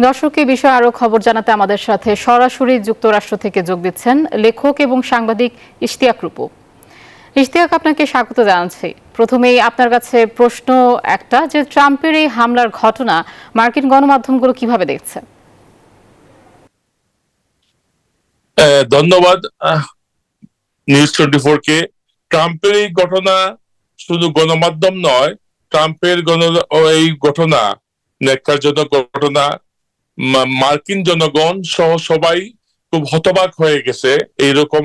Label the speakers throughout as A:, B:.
A: দর্শক এই বিষয়ে আরো খবর জানাতে আমাদের সাথে সরাসরি যুক্তরাষ্ট্র থেকে যোগ দিচ্ছেন লেখক এবং সাংবাদিক ইশতিয়াক রূপু। ইশতিয়াক, আপনাকে স্বাগত জানাচ্ছি। প্রথমেই আপনার কাছে প্রশ্ন একটা, যে ট্রাম্পের এই হামলার ঘটনা মার্কিন গণমাধ্যমগুলো কিভাবে দেখছে?
B: ধন্যবাদ নিউজ 24 কে। ট্রাম্পের এই ঘটনা শুধু গণমাধ্যম নয়, ট্রাম্পের এই ঘটনা, ন্যাক্কারজনক ঘটনা, মার্কিন জনগণ সহ সবাই খুব হতবাক হয়ে গেছে। এইরকম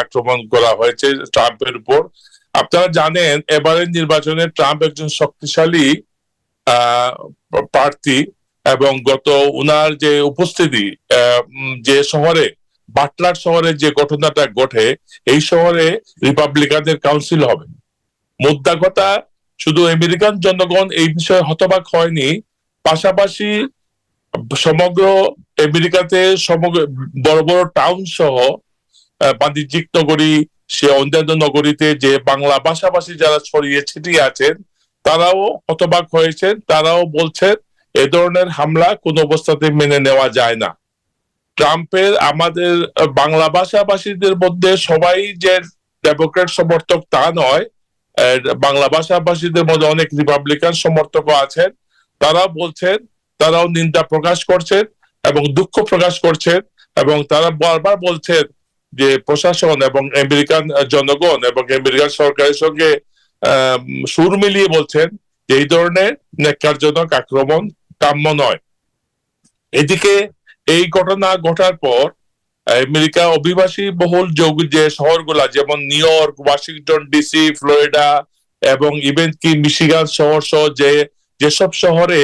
B: আক্রমণ করা হয়েছে ট্রাম্পের উপর। আপনারা জানেন, এবারের নির্বাচনে ট্রাম্প একজন শক্তিশালী প্রার্থী, এবং উনার যে উপস্থিতি, যে শহরে, বাটলার শহরে যে ঘটনাটা ঘটে, এই শহরে রিপাবলিকানদের কাউন্সিল হবে। মুদ্রা কথা, শুধু আমেরিকান জনগণ এই বিষয়ে হতবাক হয়নি, পাশাপাশি সমগ্র আমেরিকাতে বড় বড় টাউন সহ বাণিজ্যিক নগরী, সে অন্যান্য নগরীতে যে বাংলা ভাষাভাষী যারা ছড়িয়ে ছিটিয়ে আছেন, তারাও হতবাক হয়েছেন। তারাও বলছেন এ ধরনের হামলা কোন অবস্থাতে মেনে নেওয়া যায় না। ট্রাম্পের আমাদের বাংলা ভাষাভাষীদের মধ্যে সবাই যে ডেমোক্রেট সমর্থক তা নয়, বাংলা ভাষাভাষীদের মধ্যে অনেক রিপাবলিকান সমর্থকও আছেন। তারা বলছেন, তারাও নিন্দা প্রকাশ করছেন এবং দুঃখ প্রকাশ করছেন, এবং তারা বারবার বলছেন যে প্রশাসন এবং আমেরিকান জনগণ এবং আমেরিকান সরকারের সঙ্গে সুর মিলিয়ে বলছেন যে এই ধরনের ন্যাক্কারজনক আক্রমণ কাম্য নয়। এদিকে এই ঘটনা ঘটার পর আমেরিকা অভিবাসী বহুল যে শহরগুলা, যেমন new York, Washington DC, Florida এবং ইভেন কি মিশিগান শহর সহ যেসব শহরে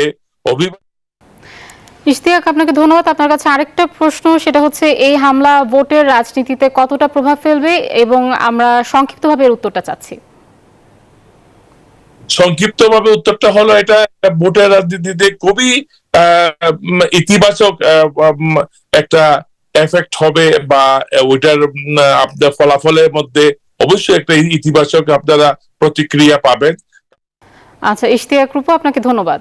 A: ইশতিয়াক, আপনাকে ধন্যবাদ। আপনার কাছে আরেকটা প্রশ্ন, সেটা হচ্ছে এই হামলা ভোটের রাজনীতিতে কতটা প্রভাব ফেলবে, এবং আমরা সংক্ষিপ্তভাবে এর উত্তরটা চাচ্ছি।
B: সংক্ষিপ্তভাবে উত্তরটা হলো, এটা ভোটের রাজনীতিতে খুবই ইতিবাচক একটা এফেক্ট হবে, বা ওইটার আপনার ফলাফলের মধ্যে অবশ্যই একটা ইতিবাচক আপনারা প্রতিক্রিয়া পাবেন।
A: আচ্ছা ইশতিয়াক রূপু, আপনাকে ধন্যবাদ।